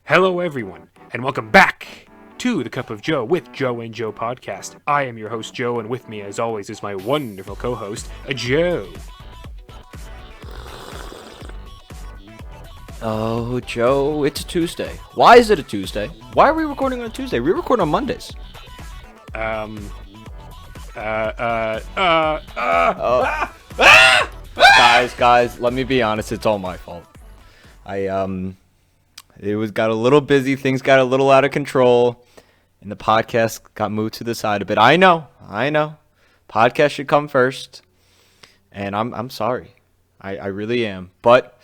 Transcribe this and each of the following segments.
Hello, everyone, and welcome back to the Cup of Joe with Joe and Joe podcast. I am your host, Joe, and with me, as always, is my wonderful co-host, Joe. Oh, Joe, it's a Tuesday. Why is it a Tuesday? Why are we recording on a Tuesday? We record on Mondays. Guys, let me be honest. It's all my fault. It got a little busy. Things got a little out of control, and the podcast got moved to the side a bit. I know. Podcast should come first, and I'm sorry. I really am. But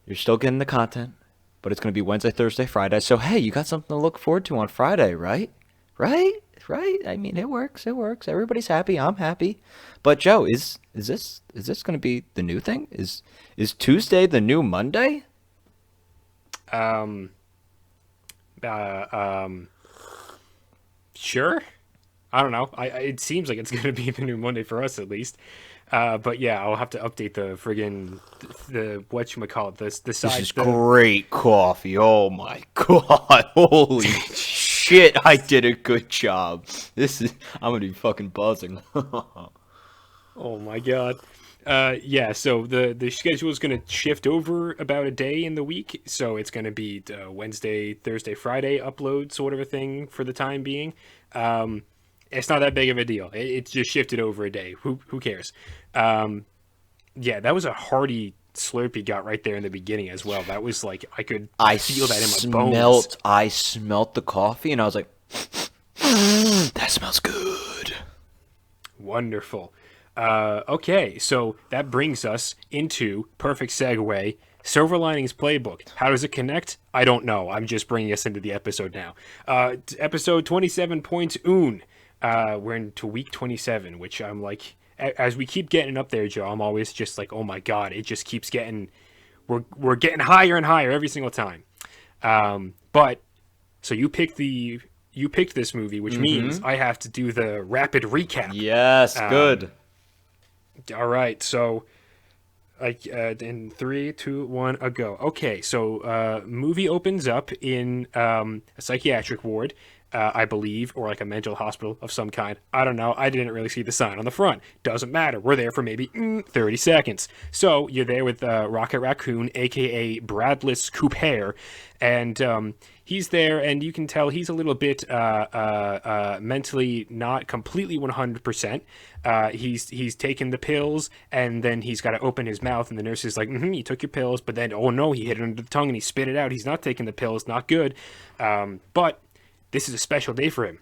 you're still getting the content. But it's gonna be Wednesday, Thursday, Friday. So hey, you got something to look forward to on Friday, right? Right? I mean, it works. Everybody's happy. I'm happy. But Joe, is this gonna be the new thing? Is Tuesday the new Monday? Sure. I don't know. It seems like it's gonna be the new Monday for us, at least. But yeah, I'll have to update the friggin' the whatchamacallit, the side. This is great coffee. Oh my god. Holy shit, I did a good job. I'm gonna be fucking buzzing. Oh my god. Yeah, so the schedule is going to shift over about a day in the week. So it's going to be Wednesday, Thursday, Friday upload sort of a thing for the time being. It's not that big of a deal. It's just shifted over a day. Who cares? Yeah, that was a hearty slurp you got right there in the beginning as well. That was like, I could feel that in my bones. I smelt the coffee and I was like, that smells good. Wonderful. Okay, so that brings us into perfect segue. Silver Linings Playbook. How does it connect? I don't know. I'm just bringing us into the episode now. Episode 27.1. We're into week 27, which I'm like, as we keep getting up there, Joe, I'm always just like, oh my god, it just keeps getting, we're getting higher and higher every single time. But so you picked this movie, which means I have to do the rapid recap. Yes, good. All right, so in 3, 2, 1, a go. Okay, so movie opens up in a psychiatric ward, I believe, or like a mental hospital of some kind. I don't know. I didn't really see the sign on the front. Doesn't matter. We're there for maybe 30 seconds. So you're there with Rocket Raccoon, a.k.a. Bradless Cooper, and he's there, and you can tell he's a little bit mentally not completely 100%. He's taken the pills, and then he's got to open his mouth, and the nurse is like, you took your pills, but then, oh no, he hit it under the tongue, and he spit it out. He's not taking the pills. Not good. But this is a special day for him.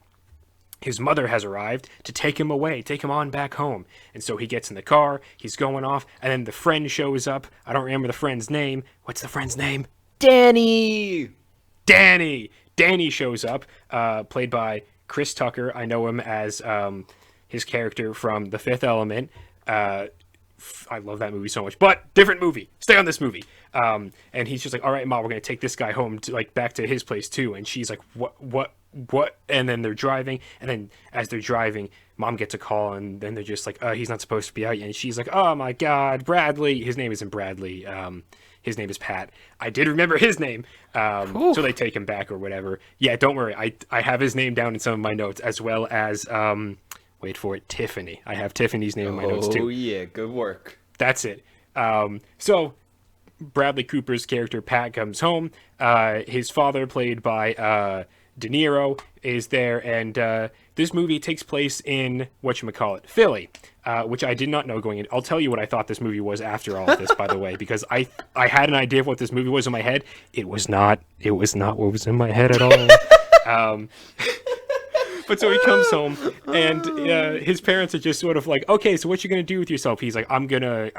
His mother has arrived to take him away, take him on back home. And so he gets in the car, he's going off, and then the friend shows up. I don't remember the friend's name. What's the friend's name? Danny shows up, played by Chris Tucker. I know him as his character from The Fifth Element. I love that movie so much, but different movie. Stay on this movie. And he's just like, all right, Ma, we're going to take this guy home to back to his place too. And she's like, what? And then they're driving. And then as they're driving, Mom gets a call, and then they're just like, he's not supposed to be out yet. And she's like, oh my God, Bradley. His name isn't Bradley. His name is Pat. I did remember his name. So they take him back or whatever. Yeah, don't worry. I have his name down in some of my notes, as well as, wait for it, Tiffany. I have Tiffany's name in my notes too. Oh yeah, good work. That's it. So Bradley Cooper's character, Pat, comes home. His father, played by De Niro, is there, and this movie takes place in Philly, which I did not know going in. I'll tell you what I thought this movie was after all of this, by the way, because I had an idea of what this movie was in my head. It was not what was in my head at all. But so he comes home, and his parents are just sort of like, okay, so what you gonna do with yourself? He's like, I'm gonna,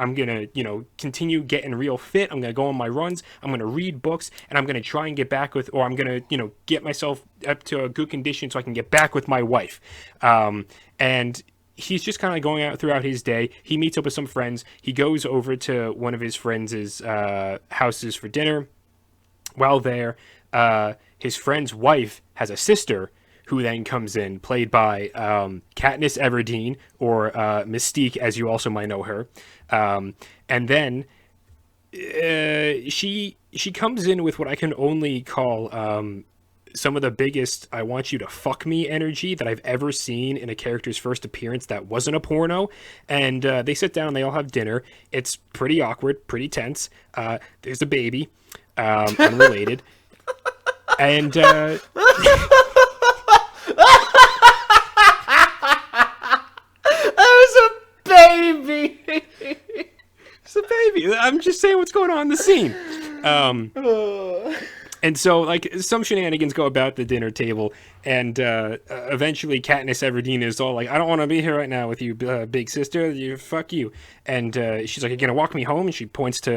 continue getting real fit. I'm gonna go on my runs. I'm gonna read books, and I'm gonna try and get back with, or I'm gonna, get myself up to a good condition so I can get back with my wife. And he's just kind of going out throughout his day. He meets up with some friends. He goes over to one of his friends' houses for dinner. While there, his friend's wife has a sister who then comes in, played by Katniss Everdeen, or Mystique, as you also might know her. And then she she comes in with what I can only call some of the biggest "I want you to fuck me" energy that I've ever seen in a character's first appearance that wasn't a porno. And they sit down, they all have dinner. It's pretty awkward, pretty tense. There's a baby, unrelated, and There's a baby. it's a baby. I'm just saying what's going on in the scene. And so, like, some shenanigans go about the dinner table, and eventually Katniss Everdeen is all like, "I don't want to be here right now with you, big sister. You fuck you." And she's like, "You're gonna walk me home?" And she points to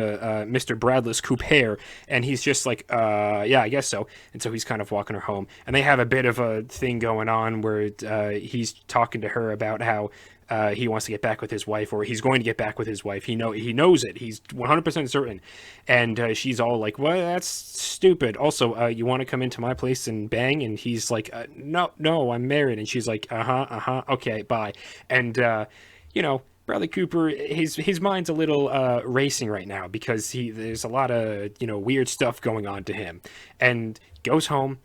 Mr. Bradless Couper, and he's just like, "Yeah, I guess so." And so he's kind of walking her home, and they have a bit of a thing going on where he's talking to her about how he wants to get back with his wife, or he's going to get back with his wife. He knows it. He's 100% certain. And she's all like, "Well, that's stupid. Also, you want to come into my place and bang?" And he's like, "No, I'm married." And she's like, "Okay, bye." And Bradley Cooper, his mind's a little racing right now because there's a lot of weird stuff going on to him, and goes home.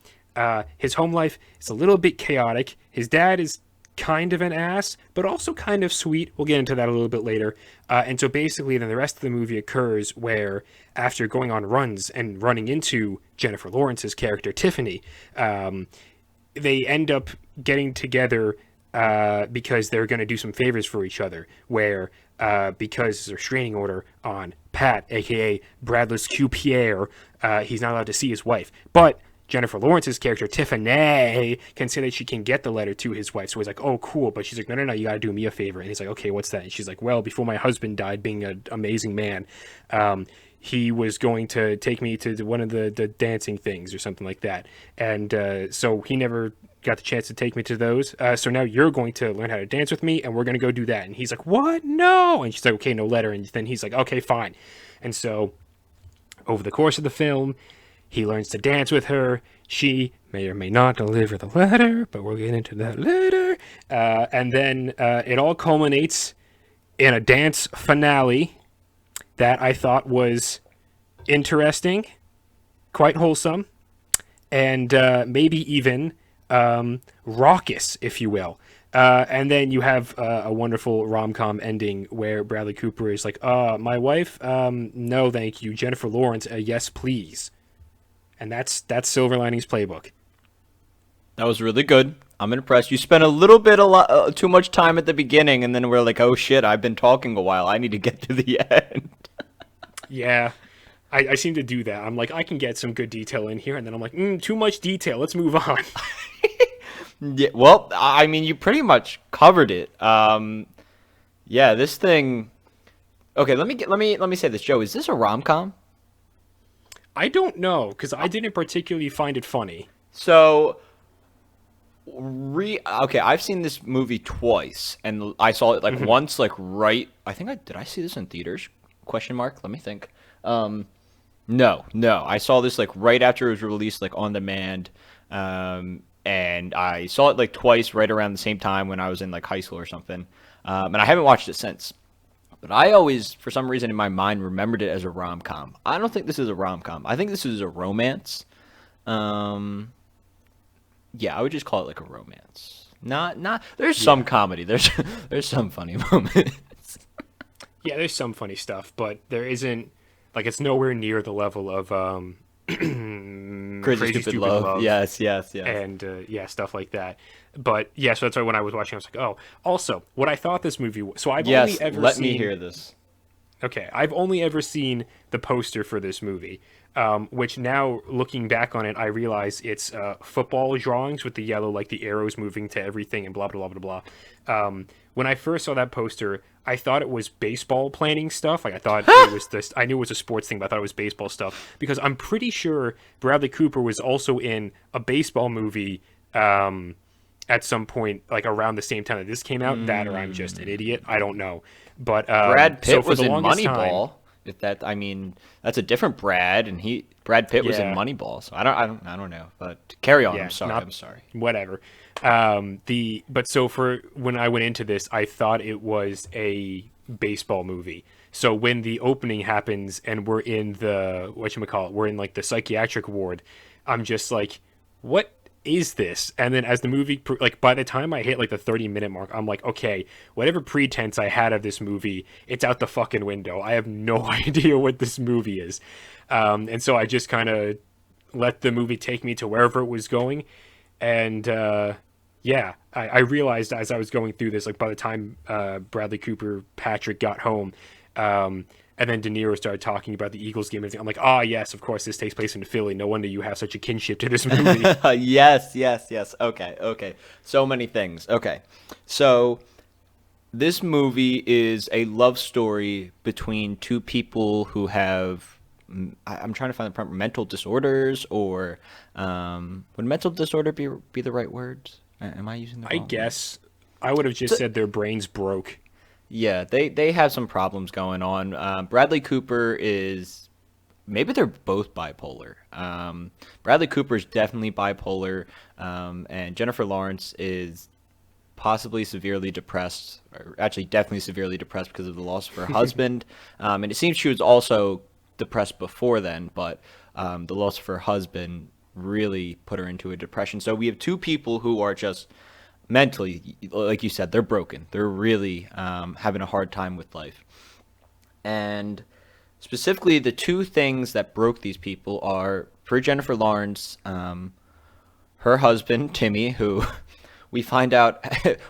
His home life is a little bit chaotic. His dad is kind of an ass, but also kind of sweet. We'll get into that a little bit later. And so basically then the rest of the movie occurs where after going on runs and running into Jennifer Lawrence's character, Tiffany, they end up getting together because they're going to do some favors for each other, where because there's a restraining order on Pat, aka Bradless Q. Pierre, he's not allowed to see his wife. But Jennifer Lawrence's character, Tiffany, can say that she can get the letter to his wife. So he's like, "Oh, cool." But she's like, no, you got to do me a favor. And he's like, "Okay, what's that?" And she's like, "Well, before my husband died being an amazing man, he was going to take me to one of the dancing things or something like that. And so he never got the chance to take me to those. So now you're going to learn how to dance with me, and we're going to go do that." And he's like, "What? No." And she's like, "Okay, no letter." And then he's like, "Okay, fine." And so over the course of the film, he learns to dance with her. She may or may not deliver the letter, but we'll get into that later. And then it all culminates in a dance finale that I thought was interesting, quite wholesome, and maybe even raucous, if you will. And then you have a wonderful rom-com ending where Bradley Cooper is like, "My wife? No, thank you. Jennifer Lawrence, yes, please." And that's Silver Linings Playbook. That was really good. I'm impressed. You spent a lot too much time at the beginning, and then we're like, "Oh shit, I've been talking a while. I need to get to the end." Yeah, I seem to do that. I'm like, I can get some good detail in here, and then I'm like, too much detail. Let's move on. Yeah, well, I mean, you pretty much covered it. Yeah, this thing. Okay, let me say this, Joe. Is this a rom-com? I don't know, because I didn't particularly find it funny. So, okay, I've seen this movie twice, and I saw it like once, like I think did I see this in theaters? Question mark. Let me think. No, I saw this like right after it was released, like on demand. And I saw it like twice right around the same time when I was in like high school or something. And I haven't watched it since. But I always, for some reason in my mind, remembered it as a rom-com. I don't think this is a rom-com. I think this is a romance. Yeah, I would just call it like a romance. Not. There's some comedy. There's some funny moments. Yeah, there's some funny stuff, but there isn't, like, it's nowhere near the level of Crazy Stupid Love. Yes. And stuff like that. But yeah, so that's why when I was watching, I was like, oh. Also, what I thought this movie was. So I've only ever let seen. me hear this. Okay, I've only ever seen the poster for this movie, which now looking back on it, I realize it's football drawings with the yellow, like the arrows moving to everything and blah blah blah blah blah. When I first saw that poster, I thought it was baseball planning stuff. Like I thought it was this. I knew it was a sports thing, but I thought it was baseball stuff because I'm pretty sure Bradley Cooper was also in a baseball movie at some point, like around the same time that this came out. That or I'm just an idiot. I don't know. But Brad Pitt so was in Moneyball. I mean, that's a different Brad, and Brad Pitt was in Moneyball. So I don't know. But carry on. I'm sorry. Whatever. But so for when I went into this, I thought it was a baseball movie. So when the opening happens and we're in the whatchamacallit, we're in like the psychiatric ward, I'm just like, what is this? And then as the movie, like by the time I hit like the 30-minute mark, I'm like, okay, whatever pretense I had of this movie, it's out the fucking window. I have no idea what this movie is. And so I just kind of let the movie take me to wherever it was going. And yeah, I realized as I was going through this, like by the time Bradley Cooper, Patrick got home, and then De Niro started talking about the Eagles game, and I'm like, ah, yes, of course, this takes place in Philly. No wonder you have such a kinship to this movie. Yes, yes, yes. Okay, okay. So many things. Okay. So this movie is a love story between two people who have I'm trying to find the proper mental disorders, or would mental disorder be the right words? Am I using the I wrong word? guess I would have just said their brains broke. Yeah, they have some problems going on. Bradley Cooper is maybe they're both bipolar. Bradley Cooper is definitely bipolar, and Jennifer Lawrence is possibly severely depressed, or actually definitely severely depressed because of the loss of her husband. And it seems she was also depressed before then, but the loss of her husband really put her into a depression. So we have two people who are just mentally, like you said, they're broken. They're really having a hard time with life. And specifically, the two things that broke these people are, for Jennifer Lawrence, her husband, Timmy, who we find out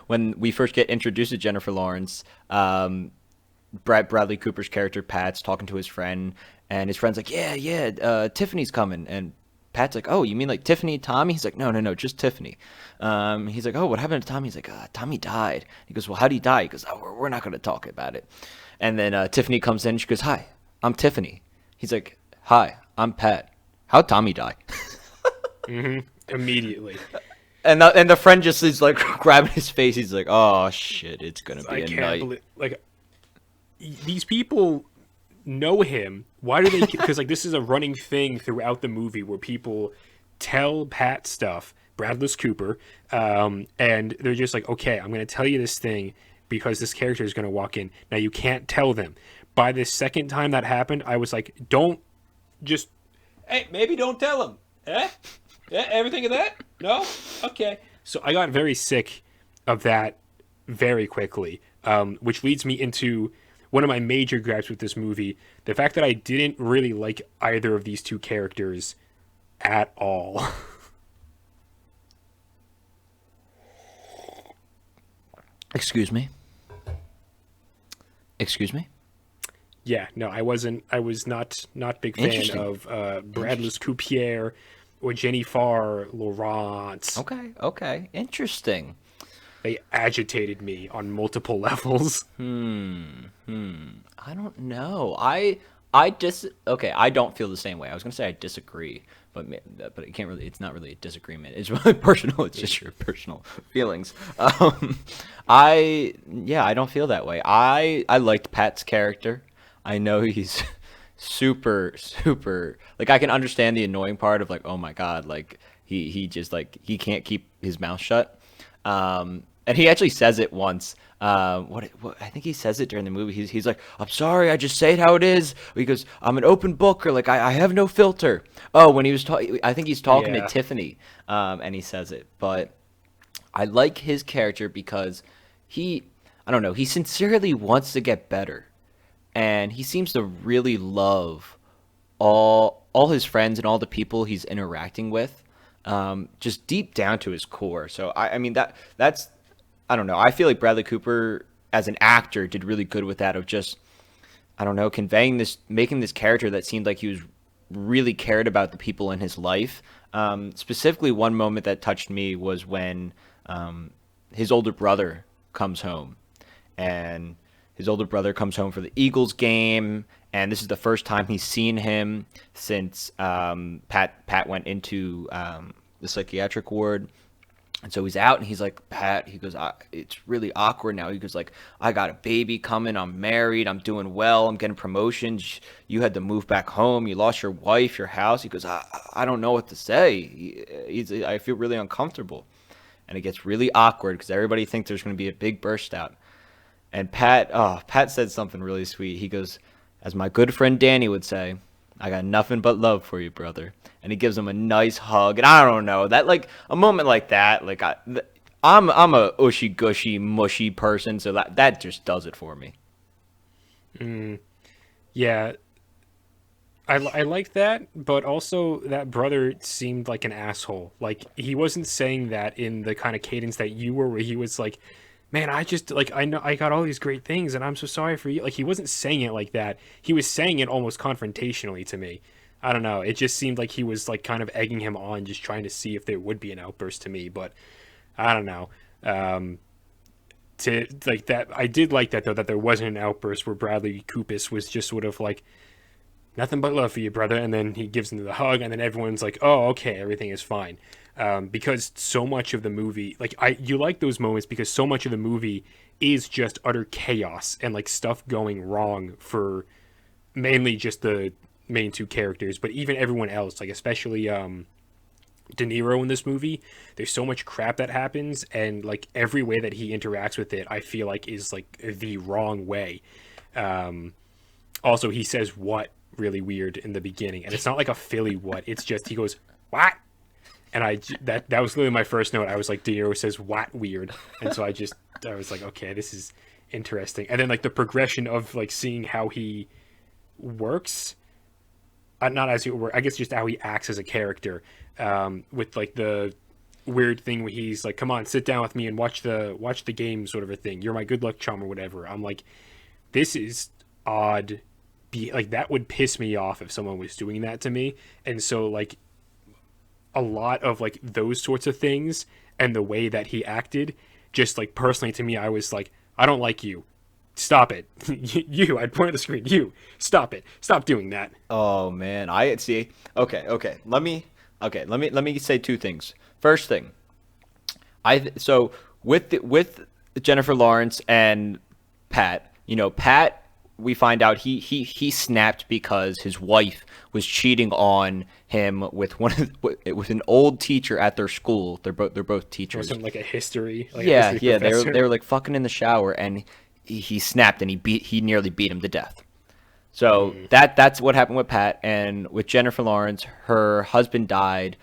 when we first get introduced to Jennifer Lawrence, Bradley Cooper's character, Pat's talking to his friend, and his friend's like, yeah, Tiffany's coming. And Pat's like, oh, you mean like Tiffany, Tommy? He's like, no, just Tiffany. He's like, oh, what happened to Tommy? He's like, Tommy died. He goes, well, how did he die? He goes, oh, we're not going to talk about it. And then Tiffany comes in and she goes, hi, I'm Tiffany. He's like, hi, I'm Pat. How'd Tommy die? Immediately. And the friend just is like grabbing his face. He's like, oh, shit, it's going to be I a can't night. believe, like, these people know him. Why do they? Because like this is a running thing throughout the movie where people tell Pat stuff, Bradley Cooper, and they're just like, okay, I'm going to tell you this thing because this character is going to walk in. Now you can't tell them. By the second time that happened, I was like, don't just, hey, maybe don't tell him. Eh? Yeah, everything of that? No? Okay. So I got very sick of that very quickly, which leads me into one of my major gripes with this movie, the fact that I didn't really like either of these two characters at all. Excuse me? Excuse me? Yeah, no, I was not big fan Interesting. of Bradley Cooper or Jennifer Lawrence. Okay. Interesting. They agitated me on multiple levels. I don't know. Okay, I don't feel the same way. I was gonna say I disagree, but it can't really. It's not really a disagreement. It's really personal. It's just your personal feelings. I don't feel that way. I liked Pat's character. I know he's super like I can understand the annoying part of like, oh my god, like he just like he can't keep his mouth shut. And he actually says it once. What I think he says it during the movie. He's like, I'm sorry, I just say it how it is. He goes, I'm an open book, or like I have no filter. Oh, when he was talking, I think he's talking to Tiffany, and he says it. But I like his character because I don't know, he sincerely wants to get better, and he seems to really love all his friends and all the people he's interacting with, just deep down to his core. So I mean that's I don't know. I feel like Bradley Cooper as an actor did really good with that, of just, I don't know, conveying this, making this character that seemed like he was really cared about the people in his life. Specifically, one moment that touched me was when his older brother comes home, and his older brother comes home for the Eagles game, and this is the first time he's seen him since Pat went into the psychiatric ward. And so he's out, and he's like, Pat, he goes, it's really awkward now. He goes like, I got a baby coming. I'm married. I'm doing well. I'm getting promotions. You had to move back home. You lost your wife, your house. He goes, I don't know what to say. I feel really uncomfortable. And it gets really awkward because everybody thinks there's going to be a big burst out. And Pat said something really sweet. He goes, as my good friend Danny would say, I got nothing but love for you, brother. And he gives him a nice hug. And I don't know, that like a moment like that, like I'm a ushy gushy mushy person, so that just does it for me. Yeah, I like that, but also that brother seemed like an asshole. Like, he wasn't saying that in the kind of cadence that you were, where he was like, man, I just, like, I know I got all these great things and I'm so sorry for you. Like, he wasn't saying it like that. He was saying it almost confrontationally to me. I don't know. It just seemed like he was, like, kind of egging him on, just trying to see if there would be an outburst to me, but I don't know. To, like, that, I did like that, though, that there wasn't an outburst where Bradley Cooper was just sort of like, nothing but love for you, brother. And then he gives him the hug, and then everyone's like, oh, okay, everything is fine. Because so much of the movie, like, you like those moments because so much of the movie is just utter chaos and like stuff going wrong for mainly just the main two characters, but even everyone else, like especially De Niro in this movie. There's so much crap that happens, and like every way that he interacts with it, I feel like is like the wrong way. Also, he says what really weird in the beginning, and it's not like a Philly what. It's just he goes what, and that was literally my first note. I was like, De Niro says what weird, and so I was like, okay, this is interesting. And then like the progression of like seeing how he works, not as he works, I guess just how he acts as a character, with like the weird thing where he's like, come on, sit down with me and watch the game, sort of a thing. You're my good luck charm or whatever. I'm like, this is odd. Like that would piss me off if someone was doing that to me. And so like a lot of like those sorts of things and the way that he acted, just like personally to me, I was like, I don't like you. Stop it. I'd point at the screen. You stop it. Stop doing that. Oh man, I see. Okay. Let me say two things. First thing, so with Jennifer Lawrence and Pat, Pat, we find out he snapped because his wife was cheating on him with with an old teacher at their school. They're both teachers. Wasn't like a history. Like yeah, a history professor. they were like fucking in the shower, and he snapped and he nearly beat him to death. So that's what happened with Pat. And with Jennifer Lawrence, her husband died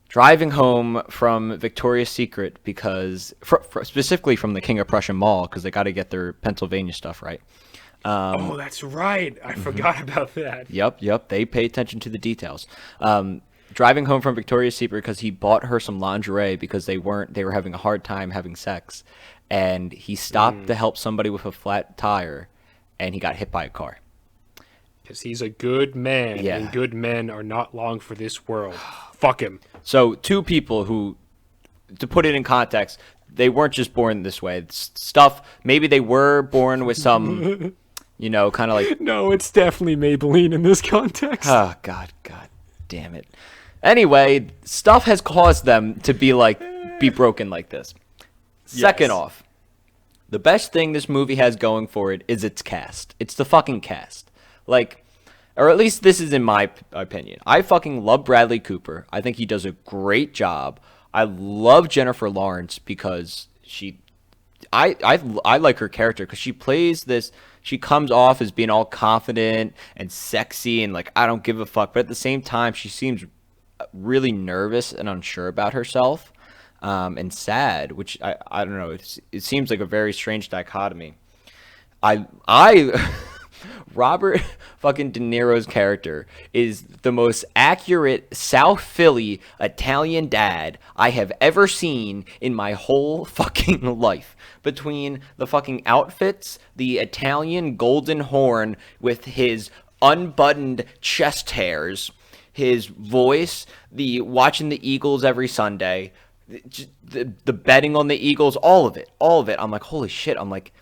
driving home from Victoria's Secret because specifically from the King of Prussia Mall, because they got to get their Pennsylvania stuff right. Oh, that's right. I forgot about that. Yep. They pay attention to the details. Driving home from Victoria's Secret because he bought her some lingerie because they were having a hard time having sex, and he stopped to help somebody with a flat tire, and he got hit by a car. Because he's a good man, Yeah. and good men are not long for this world. Fuck him. So two people who, to put it in context, they weren't just born this way. Maybe they were born with some, kind of like... No, it's definitely Maybelline in this context. Oh, God damn it. Anyway, stuff has caused them to be broken like this. Second off, the best thing this movie has going for it is its cast. It's the fucking cast. Like, or at least this is in my opinion. I fucking love Bradley Cooper. I think he does a great job. I love Jennifer Lawrence because I like her character because she plays this. She comes off as being all confident and sexy and like, I don't give a fuck. But at the same time, she seems really nervous and unsure about herself, and sad, which I don't know. It seems like a very strange dichotomy. Robert fucking De Niro's character is the most accurate South Philly Italian dad I have ever seen in my whole fucking life. Between the fucking outfits, the Italian golden horn with his unbuttoned chest hairs, his voice, the watching the Eagles every Sunday, the betting on the Eagles, all of it. I'm like, holy shit. I'm like,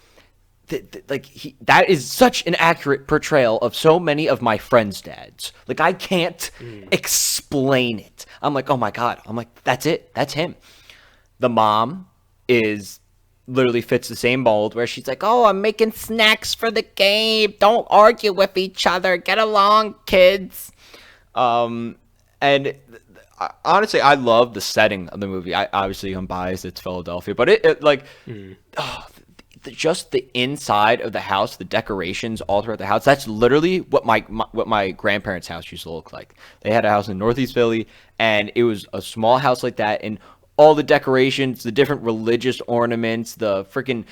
that is such an accurate portrayal of so many of my friends' dads. Like, I can't explain it. I'm like, oh my God. I'm like, that's it. That's him. The mom literally fits the same mold where she's like, oh, I'm making snacks for the game. Don't argue with each other. Get along, kids. And honestly, I love the setting of the movie. I'm biased. It's Philadelphia, but just the inside of the house, the decorations all throughout the house. That's literally what my grandparents' house used to look like. They had a house in Northeast Philly, and it was a small house like that, and all the decorations, the different religious ornaments, the freaking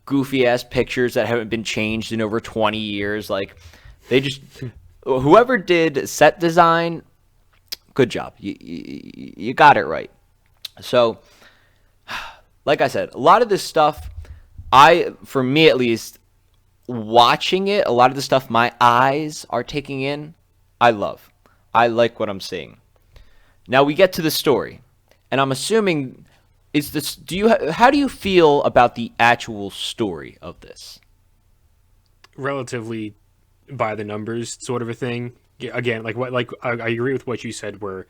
goofy ass pictures that haven't been changed in over 20 years. Like, they just, whoever did set design, good job. You got it right. So, like I said, a lot of this stuff, for me at least, watching it, a lot of the stuff my eyes are taking in, I love. I like what I'm seeing. Now we get to the story, and I'm assuming, how do you feel about the actual story of this? Relatively by the numbers sort of a thing. Yeah, again, I agree with what you said, where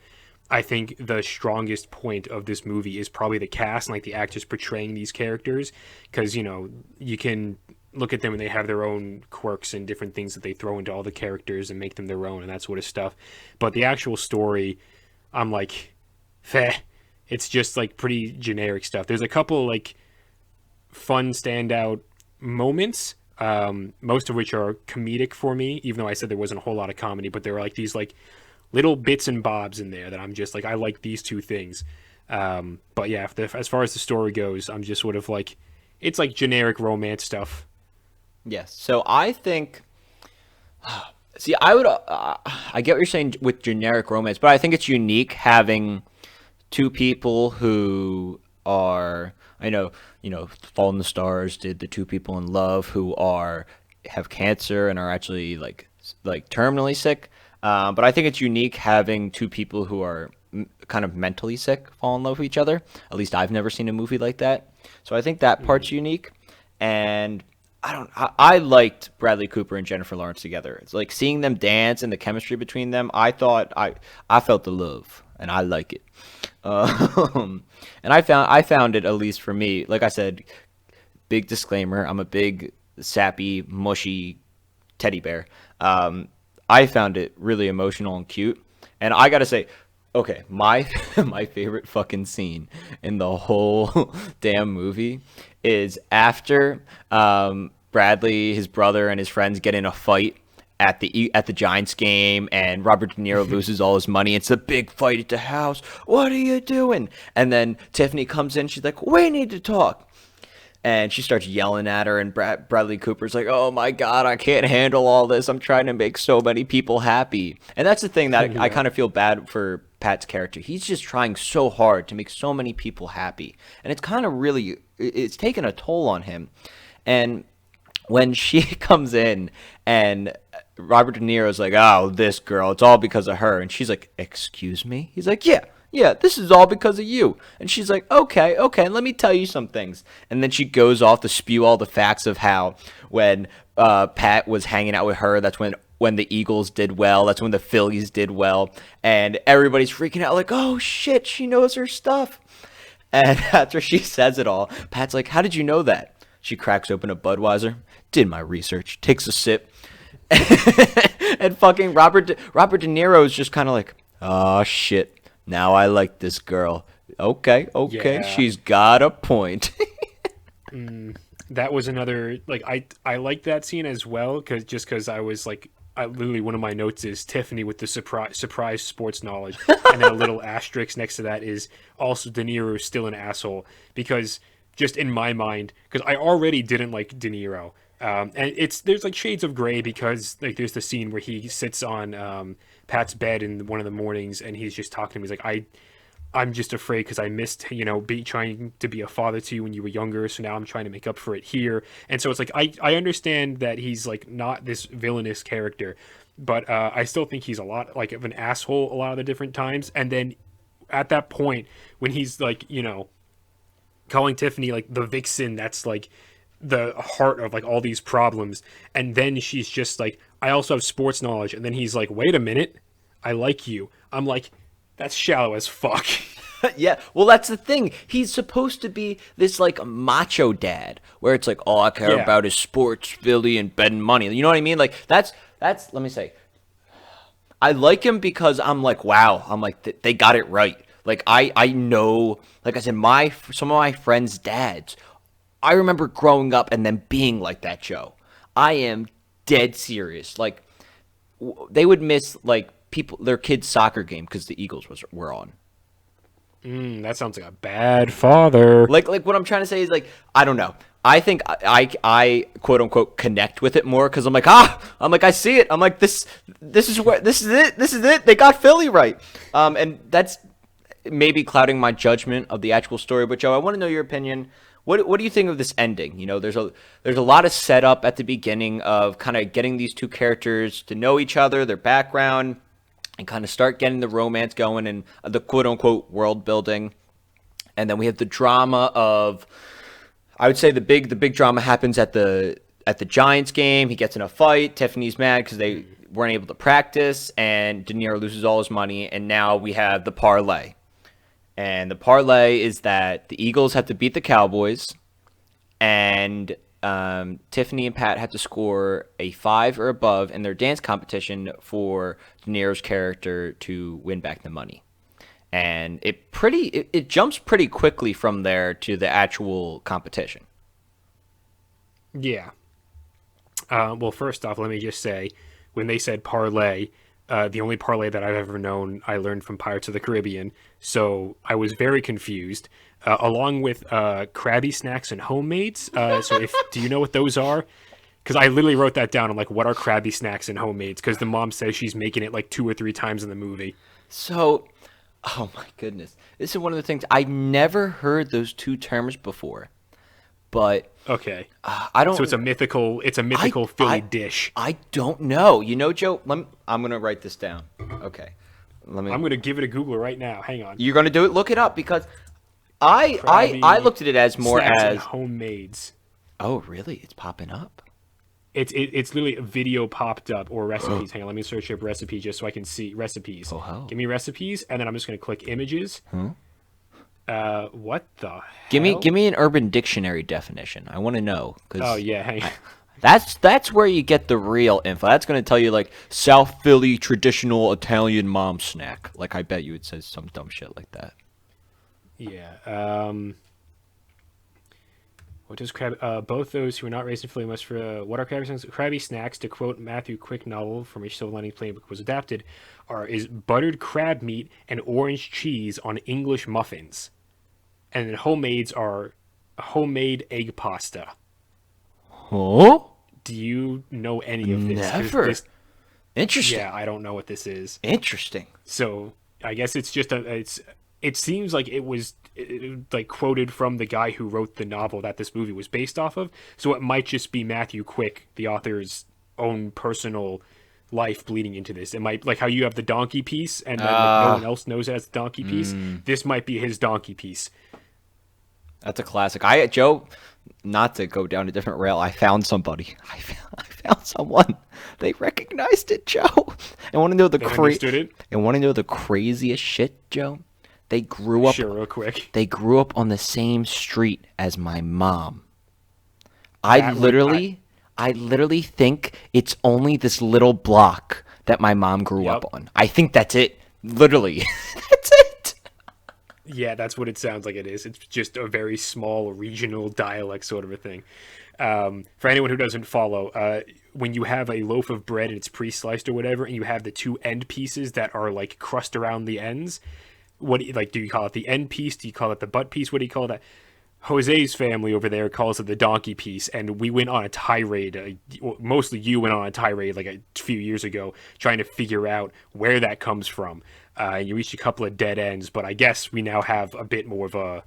I think the strongest point of this movie is probably the cast and like the actors portraying these characters, because you can look at them and they have their own quirks and different things that they throw into all the characters and make them their own and that sort of stuff. But the actual story, I'm like, feh. It's just like pretty generic stuff. There's a couple like fun standout moments, most of which are comedic for me, even though I said there wasn't a whole lot of comedy, but there are like these like little bits and bobs in there that I'm just like, I like these two things. But yeah, as far as the story goes, I'm just sort of like, it's like generic romance stuff. Yes. So I think, see, I get what you're saying with generic romance, but I think it's unique having two people who are, Fall in the Stars did the two people in love who have cancer and are actually like terminally sick. But I think it's unique having two people who are kind of mentally sick fall in love with each other. At least I've never seen a movie like that. So I think that part's unique. And I liked Bradley Cooper and Jennifer Lawrence together. It's like seeing them dance and the chemistry between them. I thought I felt the love, and I like it. And I found it, at least for me, like I said, big disclaimer, I'm a big sappy, mushy teddy bear. I found it really emotional and cute. And I gotta say, okay, my favorite fucking scene in the whole damn movie is after Bradley, his brother, and his friends get in a fight at the Giants game, and Robert De Niro loses all his money. It's a big fight at the house. What are you doing? And then Tiffany comes in. She's like, we need to talk. And she starts yelling at her, and Bradley Cooper's like, oh my God, I can't handle all this. I'm trying to make so many people happy. And that's the thing that I kind of feel bad for Pat's character. He's just trying so hard to make so many people happy. And it's kind of really, it's taken a toll on him. And when she comes in and Robert De Niro's like, oh, this girl, it's all because of her. And she's like, excuse me? He's like, yeah, this is all because of you. And she's like, okay, let me tell you some things. And then she goes off to spew all the facts of how when Pat was hanging out with her, that's when the Eagles did well, that's when the Phillies did well. And everybody's freaking out like, oh shit, she knows her stuff. And after she says it all, Pat's like, how did you know that? She cracks open a Budweiser, did my research, takes a sip. And fucking Robert De Niro is just kind of like, oh shit. Now I like this girl. Okay, yeah. She's got a point. That was another, like, I like that scene as well, because I was like, literally one of my notes is Tiffany with the surprise sports knowledge, and then a little asterisk next to that is also De Niro is still an asshole, because just in my mind, because I already didn't like De Niro, and there's like shades of gray, because like there's the scene where he sits on Pat's bed in one of the mornings, and he's just talking to me. He's like, I'm just afraid because I missed, trying to be a father to you when you were younger, so now I'm trying to make up for it here. And so it's like, I understand that he's like not this villainous character, but I still think he's a lot like of an asshole a lot of the different times. And then at that point when he's like, calling Tiffany like the vixen, that's like the heart of like all these problems, and then she's just like, I also have sports knowledge, and then he's like, wait a minute, I like you. I'm like, that's shallow as fuck. Yeah, well, that's the thing. He's supposed to be this like macho dad, where it's like, all I care about is sports, Philly, and betting money. You know what I mean? Like that's. Let me say, I like him because I'm like, wow. I'm like, they got it right. Like I know, like I said, some of my friends' dads I remember growing up and then being like that, Joe. I am dead serious. Like, they would miss like their kids' soccer game because the Eagles were on. That sounds like a bad father. Like what I'm trying to say is like I don't know. I think I quote unquote connect with it more because I'm like I see it. I'm like this is it. They got Philly right. And that's maybe clouding my judgment of the actual story. But Joe, I want to know your opinion. What do you think of this ending? You know, there's a lot of setup at the beginning of kind of getting these two characters to know each other, their background, and kind of start getting the romance going and the quote unquote world building. And then we have the drama of, I would say the big drama happens at the Giants game. He gets in a fight. Tiffany's mad because they weren't able to practice, and De Niro loses all his money. And now we have the parlay. And the parlay is that the Eagles have to beat the Cowboys, and Tiffany and Pat have to score a 5 or above in their dance competition for De Niro's character to win back the money. And it jumps pretty quickly from there to the actual competition. Yeah. Well, first off, let me just say, when they said parlay, the only parlay that I've ever known, I learned from Pirates of the Caribbean. So I was very confused, along with Krabby Snacks and Homemades. Do you know what those are? Because I literally wrote that down. I'm like, what are Krabby Snacks and Homemades? Because the mom says she's making it like 2 or 3 times in the movie. So, oh my goodness. This is one of the things, I never heard those 2 terms before. But okay, I don't. So it's a mythical Philly dish. I don't know. You know, Joe. I'm gonna write this down. Okay. I'm gonna give it a Google right now. Hang on. You're gonna do it. Look it up because I looked at it as more as Homemades. Oh, really? It's popping up. It's literally a video popped up or recipes. Hang on, let me search up recipes just so I can see recipes. Give me recipes, and then I'm just gonna click images. What the hell? Give me an Urban Dictionary definition. I want to know. Oh yeah, hang on. That's where you get the real info. That's going to tell you like South Philly traditional Italian mom snack. Like I bet you it says some dumb shit like that. Yeah. What does both those who are not raised in Philly must what are Krabby Snacks? Krabby Snacks, to quote Matthew Quick novel from which Silver Lining Playbook was adapted, is buttered crab meat and orange cheese on English muffins. And then Homemades are homemade egg pasta. Huh? Do you know any of this? Never. Interesting. Yeah, I don't know what this is. Interesting. So I guess it's just it seems like it was like quoted from the guy who wrote the novel that this movie was based off of. So it might just be Matthew Quick, the author's own personal life bleeding into this. It might, like how you have the donkey piece and then like, no one else knows it as the donkey piece. This might be his donkey piece. That's a classic. Joe, not to go down a different rail, I found somebody. I found someone. They recognized it, Joe. And want to know the craziest shit, Joe? They grew up. Sure, real quick. They grew up on the same street as my mom. I literally think it's only this little block that my mom grew up on. I think that's it. Literally, that's it. Yeah, that's what it sounds like it is. It's just a very small regional dialect sort of a thing. For anyone who doesn't follow, when you have a loaf of bread and it's pre-sliced or whatever, and you have the 2 end pieces that are like crust around the ends, do you call it the end piece? Do you call it the butt piece? What do you call that? Jose's family over there calls it the donkey piece, and we went on a tirade. Mostly you went on a tirade like a few years ago, trying to figure out where that comes from. You reached a couple of dead ends, but I guess we now have a bit more of a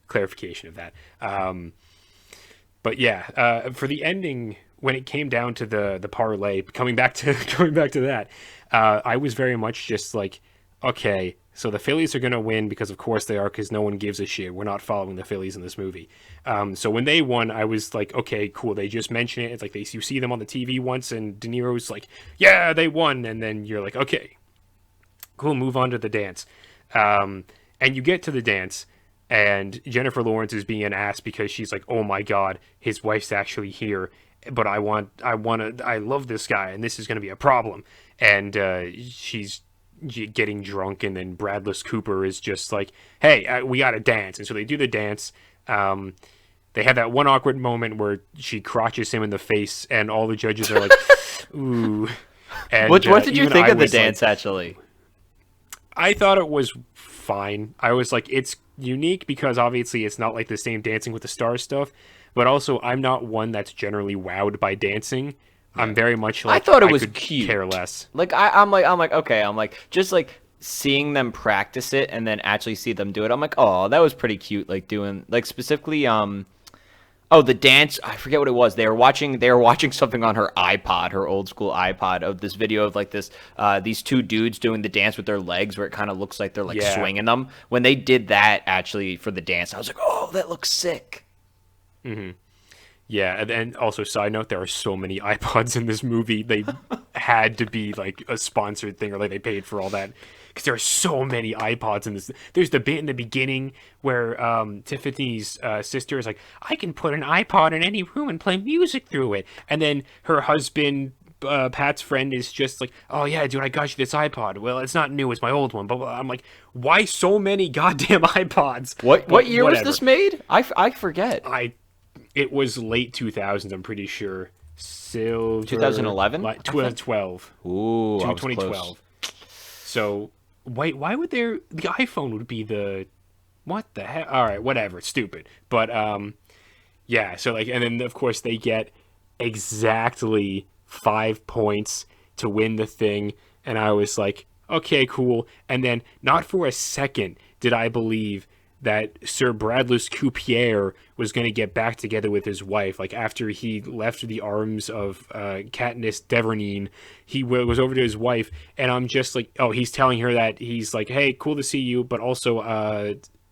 clarification of that. But yeah, for the ending, when it came down to the parlay, coming back to that, I was very much just like, okay, so the Phillies are going to win because of course they are, because no one gives a shit. We're not following the Phillies in this movie. So when they won, I was like, okay, cool. They just mention it. It's like you see them on the TV once, and De Niro's like, yeah, they won. And then you're like, okay, cool, move on to the dance. And you get to the dance, and Jennifer Lawrence is being asked because she's like, oh my God, his wife's actually here. But I love this guy, and this is going to be a problem. And she's getting drunk, and then Bradley Cooper is just like, hey, we got to dance. And so they do the dance. they had that one awkward moment where she crotches him in the face, and all the judges are like, "Ooh." And What did you even think I of the was like, dance, actually? I thought it was fine. I was like, it's unique because obviously it's not like the same Dancing with the Stars stuff, but also I'm not one that's generally wowed by dancing. I'm very much I like thought it I was could cute. care less. Like okay, I'm like just like seeing them practice it and then actually see them do it. I'm like, oh, that was pretty cute. Like doing like specifically oh, the dance, I forget what it was. They were watching something on her iPod, her old school iPod, of this video of like this these two dudes doing the dance with their legs where it kind of looks like they're like Yeah. swinging them. When they did that actually for the dance, I was like, "Oh, that looks sick." Yeah, and then also side note, there are so many iPods in this movie. They had to be like a sponsored thing, or like they paid for all that because there are so many iPods in this. There's the bit in the beginning where Tiffany's sister is like, "I can put an iPod in any room and play music through it," and then her husband. Pat's friend is just like, "Oh yeah, dude, I got you this iPod. Well, it's not new; it's my old one." But I'm like, "Why so many goddamn iPods?" What But year was whatever. this made? I forget. It was late 2000s, I'm pretty sure. Silver. 2011? 2012. Ooh, I was 2012. close. So, why would the iPhone would be the, what the heck? All right, whatever, it's stupid. But, yeah, so like, and then of course they get exactly 5 points to win the thing. And I was like, okay, cool. And then not for a second did I believe that Sir Bradless Coupier was going to get back together with his wife. Like, after he left the arms of Katniss Devernine, he was over to his wife, and I'm just like, oh, he's telling her that he's like, hey, cool to see you, but also,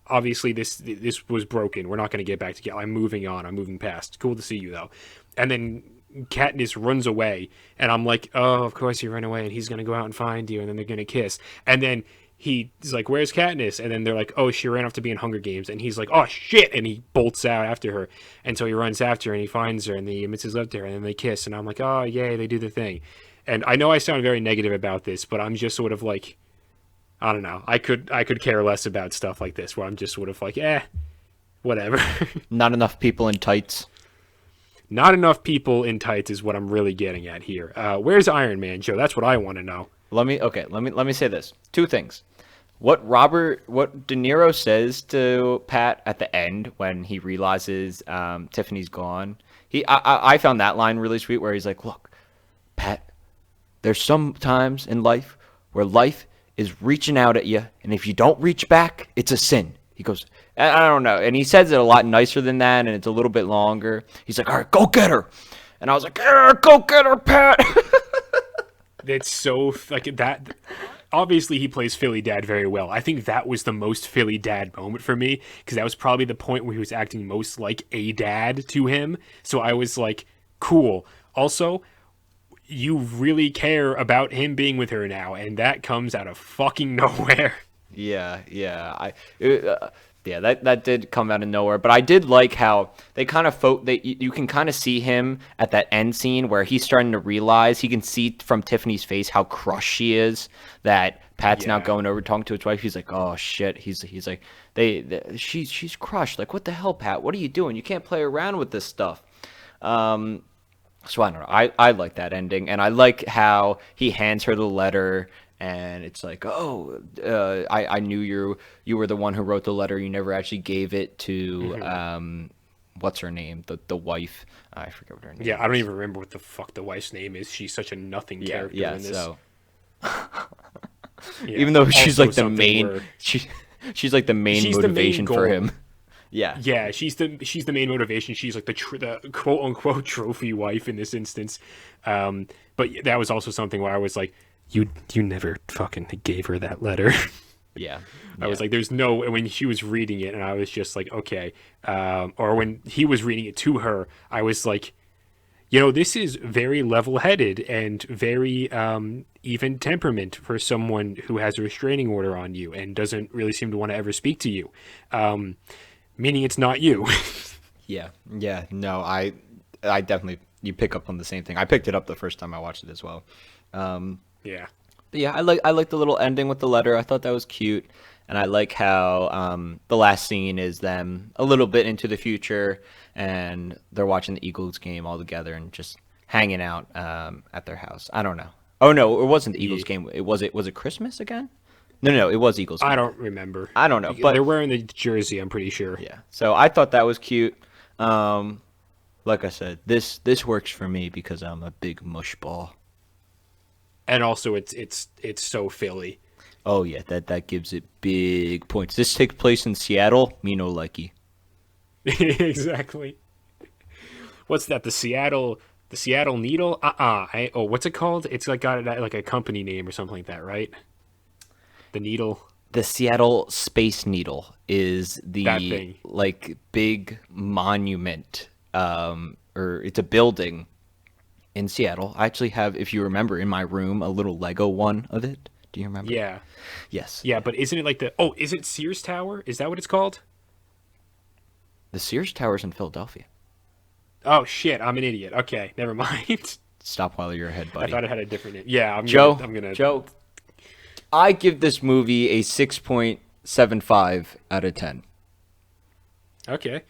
obviously this was broken. We're not going to get back together. I'm moving on. I'm moving past. Cool to see you, though. And then Katniss runs away, and I'm like, oh, of course you run away, and he's going to go out and find you, and then they're going to kiss. And then he's like, where's Katniss? And then they're like, oh, she ran off to be in Hunger Games. And he's like, oh, shit. And he bolts out after her. And so he runs after her and he finds her and he admits his love to her. And then they kiss. And I'm like, oh, yay, they do the thing. And I know I sound very negative about this, but I'm just sort of like, I don't know. I could care less about stuff like this where I'm just sort of like, whatever. Not enough people in tights. Not enough people in tights is what I'm really getting at here. Where's Iron Man, Joe? That's what I want to know. Let me say this. Two things. What De Niro says to Pat at the end when he realizes Tiffany's gone. I found that line really sweet where he's like, "Look, Pat, there's some times in life where life is reaching out at you, and if you don't reach back, it's a sin." He goes, I don't know, and he says it a lot nicer than that, and it's a little bit longer. He's like, "All right, go get her," and I was like, "Yeah, go get her, Pat." It's so like that. Obviously, he plays Philly Dad very well. I think that was the most Philly Dad moment for me because that was probably the point where he was acting most like a dad to him. So I was like, cool. Also, you really care about him being with her now, and that comes out of fucking nowhere. Yeah, that did come out of nowhere. But I did like how they kind of you can kind of see him at that end scene where he's starting to realize he can see from Tiffany's face how crushed she is that Pat's now going over talking to his wife. He's like, oh shit. He's like, she's crushed. Like, what the hell, Pat? What are you doing? You can't play around with this stuff. So I don't know. I like that ending, and I like how he hands her the letter. And it's like, oh, I knew you were the one who wrote the letter. You never actually gave it to, what's her name? The wife. I forget what her name is. Yeah, I don't even remember what the fuck the wife's name is. She's such a nothing character in this. So. Yeah, even though she's also like the something main, where- she's like the main She's the main motivation for goal. him. Yeah. Yeah, she's the main motivation. She's like the quote unquote trophy wife in this instance. But that was also something where I was like, you never fucking gave her that letter. Yeah. I was like, there's no, when she was reading it, and I was just like, okay. Or when he was reading it to her, I was like, this is very level-headed and very even temperament for someone who has a restraining order on you and doesn't really seem to want to ever speak to you. Meaning it's not you. Yeah. No, I definitely, you pick up on the same thing. I picked it up the first time I watched it as well. Yeah. But yeah, I like the little ending with the letter. I thought that was cute. and I like how the last scene is them a little bit into the future, and they're watching the Eagles game all together and just hanging out at their house. I don't know. Oh no, it wasn't the Eagles game. Was it Christmas again? No, it was Eagles game. I don't remember. I don't know, but they're wearing the jersey, I'm pretty sure. yeah. So I thought that was cute. Like I said, this works for me because I'm a big mushball. And also, it's so Philly. Oh yeah, that gives it big points. This takes place in Seattle. Me no likey. Exactly. What's that? The Seattle Needle? Oh, what's it called? It's like got like a company name or something like that, right? The Needle. The Seattle Space Needle is That the thing. like big monument, or it's a building in Seattle. I actually have, if you remember, in my room a little Lego one of it. Do you remember? Yeah. Yes. Yeah, but isn't it like is it Sears Tower? Is that what it's called? The Sears Tower's in Philadelphia. Oh shit, I'm an idiot. Okay, never mind. Stop while you're ahead, I buddy. thought it had a different name. Yeah, Joe, I'm gonna. Joe, I give this movie a 6.75 out of 10. Okay.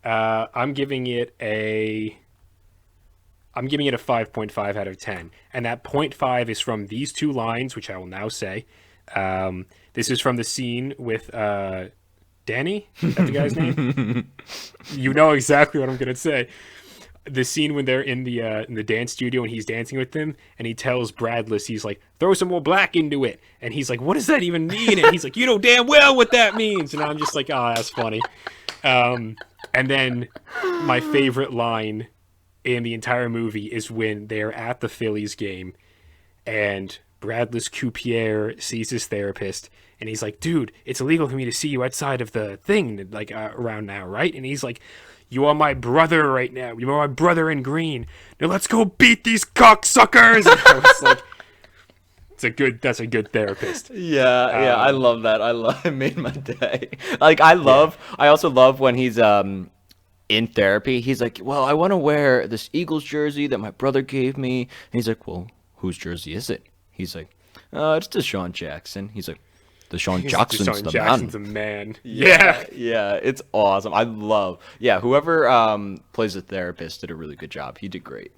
I'm giving it a 5.5 out of 10. And that 0.5 is from these two lines, which I will now say. This is from the scene with Danny? Is that the guy's name? You know exactly what I'm going to say. The scene when they're in the dance studio and he's dancing with them, and he tells Bradless, he's like, throw some more black into it. And he's like, what does that even mean? And he's like, you know damn well what that means. And I'm just like, oh, that's funny. And then my favorite line in the entire movie is when they're at the Phillies game and Bradless Coupier sees his therapist and he's like, dude, it's illegal for me to see you outside of the thing like around now, right? And he's like, you are my brother right now. You are my brother in green. Now let's go beat these cocksuckers. And I was like, that's a good therapist. Yeah, I love that. It made my day. Like I also love when he's in therapy. He's like, well, I want to wear this Eagles jersey that my brother gave me. And he's like, well, whose jersey is it? He's like, it's Deshaun Jackson. He's like, Deshaun Jackson's the man. Yeah. Yeah, it's awesome. Whoever plays the therapist did a really good job. He did great.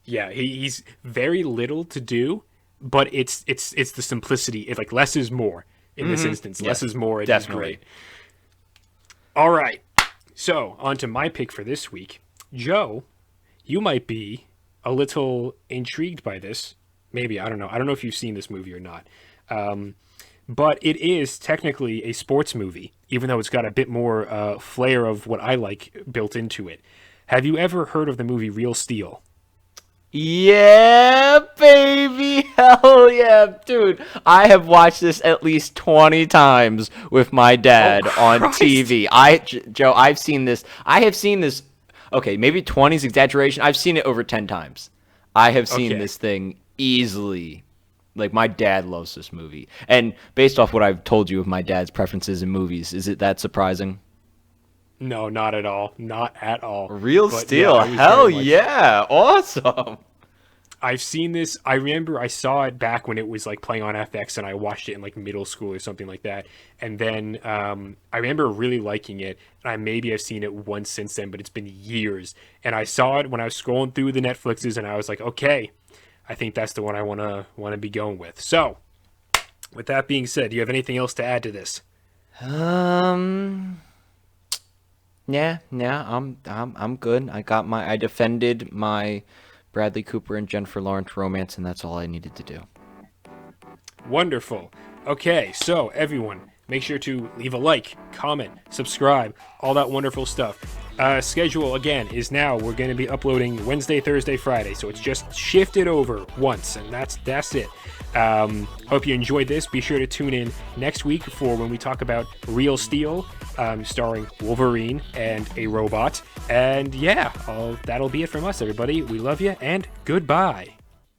Yeah, he's very little to do, but it's the simplicity. It's like less is more in this instance. Less is more. It is great. All right. So, on to my pick for this week. Joe, you might be a little intrigued by this. Maybe, I don't know. I don't know if you've seen this movie or not. But it is technically a sports movie, even though it's got a bit more flair of what I like built into it. Have you ever heard of the movie Real Steel? Yeah, baby. Hell yeah, dude. I have watched this at least 20 times with my dad on TV. Joe, I've seen this. I have seen this. Okay, maybe 20 is exaggeration. I've seen it over 10 times. I have seen this thing easily. Like, my dad loves this movie. And based off what I've told you of my dad's preferences in movies, is it that surprising? No, not at all. Not at all. Real Steel. Hell yeah. Awesome. I've seen this. I remember I saw it back when it was like playing on FX, and I watched it in like middle school or something like that. And then I remember really liking it. And I maybe have seen it once since then, but it's been years. And I saw it when I was scrolling through the Netflixes, and I was like, okay, I think that's the one I want to be going with. So, with that being said, do you have anything else to add to this? Yeah, I'm good. I defended my Bradley Cooper and Jennifer Lawrence romance, and that's all I needed to do. Wonderful. Okay, so everyone, make sure to leave a like, comment, subscribe, all that wonderful stuff. Schedule again is now we're going to be uploading Wednesday, Thursday, Friday, so it's just shifted over once, and that's it. Hope you enjoyed this. Be sure to tune in next week for when we talk about Real Steel, starring Wolverine and a robot. And yeah, that'll be it from us, everybody. We love you, and goodbye.